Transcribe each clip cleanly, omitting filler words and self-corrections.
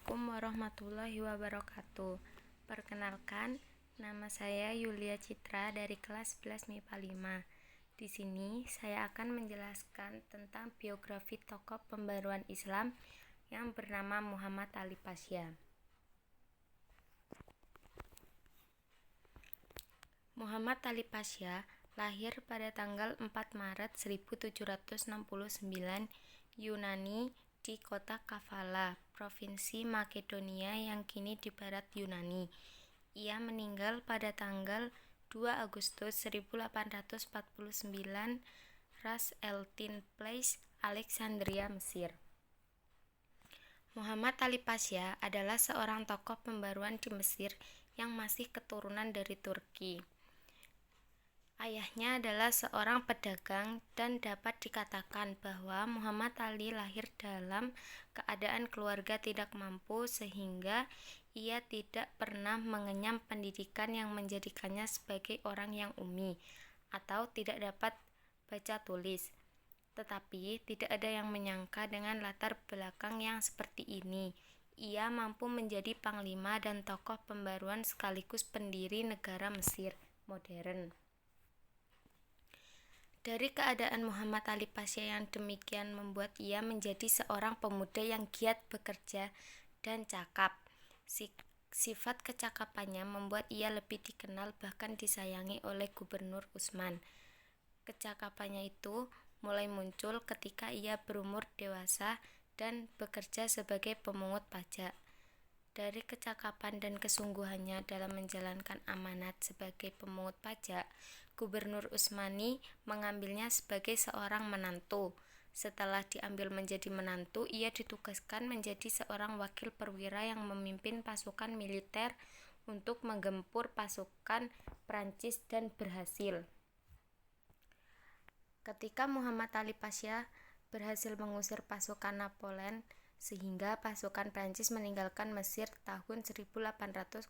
Assalamualaikum warahmatullahi wabarakatuh. Perkenalkan, nama saya Yulia Citra dari kelas 11 MIPA 5. Di sini saya akan menjelaskan tentang biografi tokoh pembaruan Islam yang bernama Muhammad Ali Pasha. Muhammad Ali Pasha lahir pada tanggal 4 Maret 1769 Yunani di kota Kavala, Provinsi Makedonia yang kini di barat Yunani. Ia meninggal pada tanggal 2 Agustus 1849 Ras El Tin Place, Alexandria, Mesir. Muhammad Ali Pasha adalah seorang tokoh pembaruan di Mesir yang masih keturunan dari Turki. Ayahnya adalah seorang pedagang dan dapat dikatakan bahwa Muhammad Ali lahir dalam keadaan keluarga tidak mampu sehingga ia tidak pernah mengenyam pendidikan yang menjadikannya sebagai orang yang ummi atau tidak dapat baca tulis. Tetapi tidak ada yang menyangka dengan latar belakang yang seperti ini, ia mampu menjadi panglima dan tokoh pembaruan sekaligus pendiri negara Mesir modern. Dari keadaan Muhammad Ali Pasha yang demikian membuat ia menjadi seorang pemuda yang giat bekerja dan cakap. Sifat kecakapannya membuat ia lebih dikenal bahkan disayangi oleh Gubernur Utsman. Kecakapannya itu mulai muncul ketika ia berumur dewasa dan bekerja sebagai pemungut pajak. Dari kecakapan dan kesungguhannya dalam menjalankan amanat sebagai pemungut pajak, Gubernur Utsmani mengambilnya sebagai seorang menantu. Setelah diambil menjadi menantu, ia ditugaskan menjadi seorang wakil perwira yang memimpin pasukan militer untuk menggempur pasukan Prancis dan berhasil. Ketika Muhammad Ali Pasha berhasil mengusir pasukan Napoleon sehingga pasukan Prancis meninggalkan Mesir tahun 1801.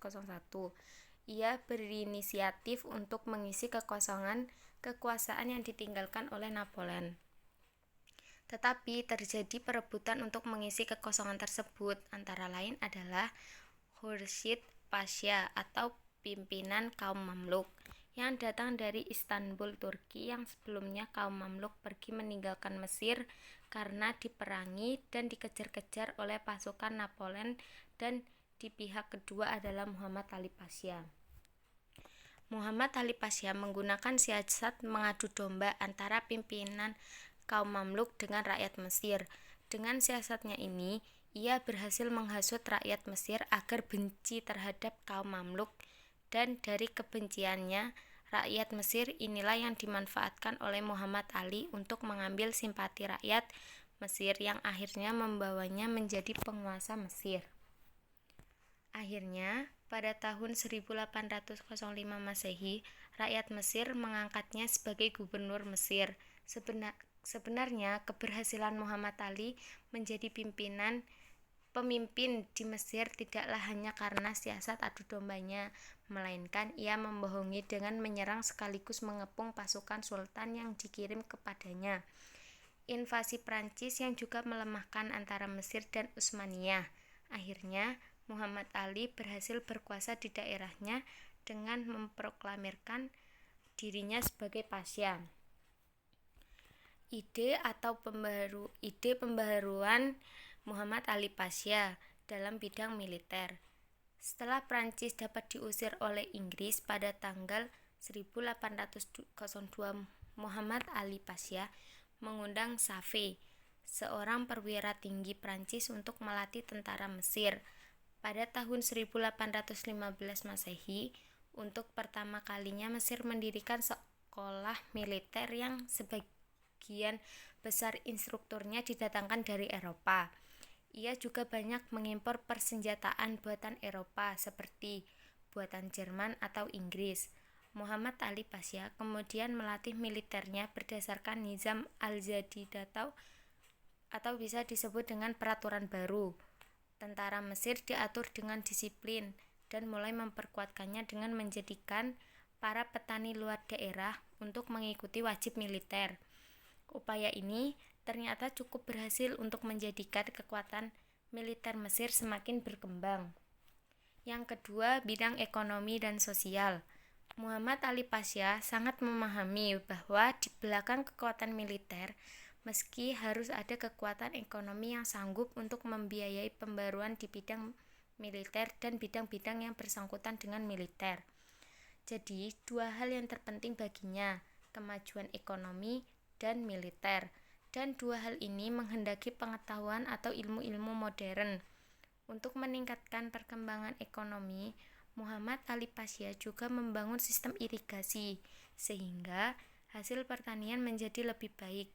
Ia berinisiatif untuk mengisi kekosongan kekuasaan yang ditinggalkan oleh Napoleon. Tetapi terjadi perebutan untuk mengisi kekosongan tersebut, antara lain adalah Khursyid Pasha atau pimpinan kaum Mamluk yang datang dari Istanbul, Turki, yang sebelumnya kaum Mamluk pergi meninggalkan Mesir karena diperangi dan dikejar-kejar oleh pasukan Napoleon, dan di pihak kedua adalah Muhammad Ali Pasha. Muhammad Ali Pasha menggunakan siasat mengadu domba antara pimpinan kaum Mamluk dengan rakyat Mesir. Dengan siasatnya ini, ia berhasil menghasut rakyat Mesir agar benci terhadap kaum Mamluk, dan dari kebenciannya rakyat Mesir inilah yang dimanfaatkan oleh Muhammad Ali untuk mengambil simpati rakyat Mesir yang akhirnya membawanya menjadi penguasa Mesir. Akhirnya, pada tahun 1805 Masehi, rakyat Mesir mengangkatnya sebagai gubernur Mesir. Sebenarnya, keberhasilan Muhammad Ali menjadi pemimpin di Mesir tidaklah hanya karena siasat adu dombanya, melainkan ia membohongi dengan menyerang sekaligus mengepung pasukan sultan yang dikirim kepadanya. Invasi Prancis yang juga melemahkan antara Mesir dan Utsmaniyah. Akhirnya, Muhammad Ali berhasil berkuasa di daerahnya dengan memproklamirkan dirinya sebagai Pasha. Ide pembaharuan Muhammad Ali Pasha dalam bidang militer. Setelah Prancis dapat diusir oleh Inggris pada tanggal 1802, Muhammad Ali Pasha mengundang Safe, seorang perwira tinggi Prancis, untuk melatih tentara Mesir. Pada tahun 1815 Masehi, untuk pertama kalinya Mesir mendirikan sekolah militer yang sebagian besar instrukturnya didatangkan dari Eropa. Ia juga banyak mengimpor persenjataan buatan Eropa seperti buatan Jerman atau Inggris. Muhammad Ali Pasha kemudian melatih militernya berdasarkan Nizam al-Jadid atau bisa disebut dengan peraturan baru. Tentara Mesir diatur dengan disiplin dan mulai memperkuatkannya dengan menjadikan para petani luar daerah untuk mengikuti wajib militer. Upaya ini ternyata cukup berhasil untuk menjadikan kekuatan militer Mesir semakin berkembang. Yang kedua, bidang ekonomi dan sosial. Muhammad Ali Pasha sangat memahami bahwa di belakang kekuatan militer, meski harus ada kekuatan ekonomi yang sanggup untuk membiayai pembaruan di bidang militer dan bidang-bidang yang bersangkutan dengan militer. Jadi, dua hal yang terpenting baginya, kemajuan ekonomi dan militer. Dan dua hal ini menghendaki pengetahuan atau ilmu-ilmu modern. Untuk meningkatkan perkembangan ekonomi, Muhammad Ali Pasha juga membangun sistem irigasi, sehingga hasil pertanian menjadi lebih baik.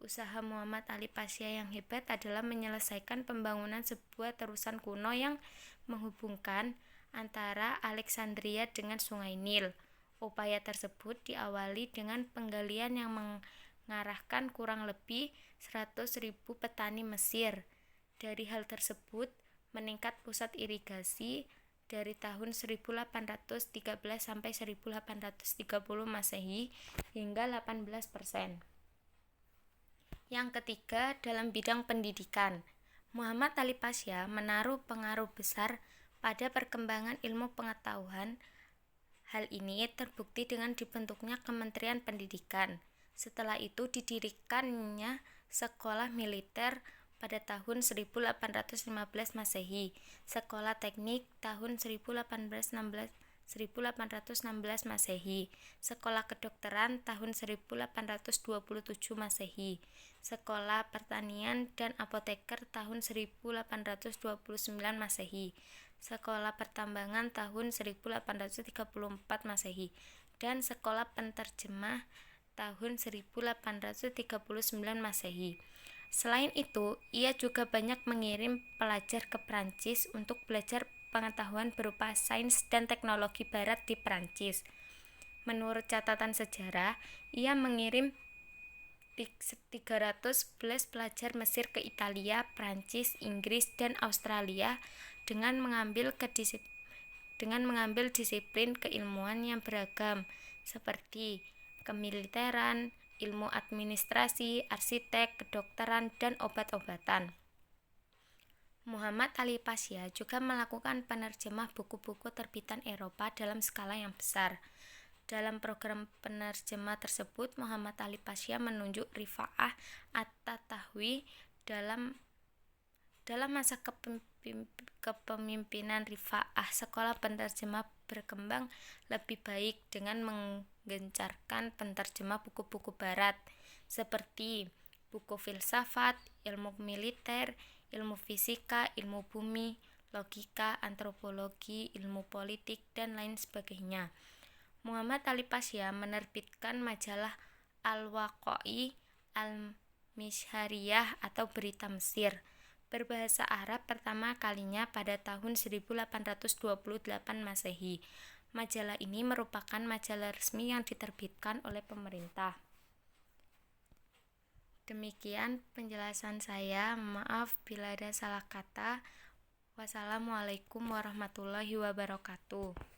Usaha Muhammad Ali Pasha yang hebat adalah menyelesaikan pembangunan sebuah terusan kuno yang menghubungkan antara Alexandria dengan Sungai Nil. Upaya tersebut diawali dengan penggalian yang mengarahkan kurang lebih 100.000 petani Mesir. Dari hal tersebut, meningkat pusat irigasi dari tahun 1813 sampai 1830 Masehi hingga 18%. Yang ketiga, dalam bidang pendidikan, Muhammad Ali Pasha menaruh pengaruh besar pada perkembangan ilmu pengetahuan. Hal ini terbukti dengan dibentuknya Kementerian Pendidikan. Setelah itu didirikannya sekolah militer pada tahun 1815 Masehi, sekolah teknik tahun 1816 Masehi, sekolah kedokteran tahun 1827 Masehi, sekolah pertanian dan apoteker tahun 1829 Masehi, sekolah pertambangan tahun 1834 Masehi, dan sekolah penterjemah tahun 1839 Masehi. Selain itu, ia juga banyak mengirim pelajar ke Prancis untuk belajar pengetahuan berupa sains dan teknologi barat di Prancis. Menurut catatan sejarah, ia mengirim 311 pelajar Mesir ke Italia, Prancis, Inggris, dan Australia dengan mengambil disiplin keilmuan yang beragam seperti kemiliteran, ilmu administrasi, arsitek, kedokteran, dan obat-obatan. Muhammad Ali Pasha juga melakukan penerjemah buku-buku terbitan Eropa dalam skala yang besar. Dalam program penerjemah tersebut, Muhammad Ali Pasha menunjuk Rifa'ah At-Tahtawi. Dalam masa kepemimpinan Rifa'ah, sekolah penerjemah berkembang lebih baik dengan menggencarkan penerjemah buku-buku barat seperti buku filsafat, ilmu militer, ilmu fisika, ilmu bumi, logika, antropologi, ilmu politik, dan lain sebagainya. Muhammad Ali Pasha menerbitkan majalah Al-Waqa'i Al-Mishhariyah atau Berita Mesir berbahasa Arab pertama kalinya pada tahun 1828 Masehi. Majalah ini merupakan majalah resmi yang diterbitkan oleh pemerintah. Demikian penjelasan saya. Maaf bila ada salah kata. Wassalamualaikum warahmatullahi wabarakatuh.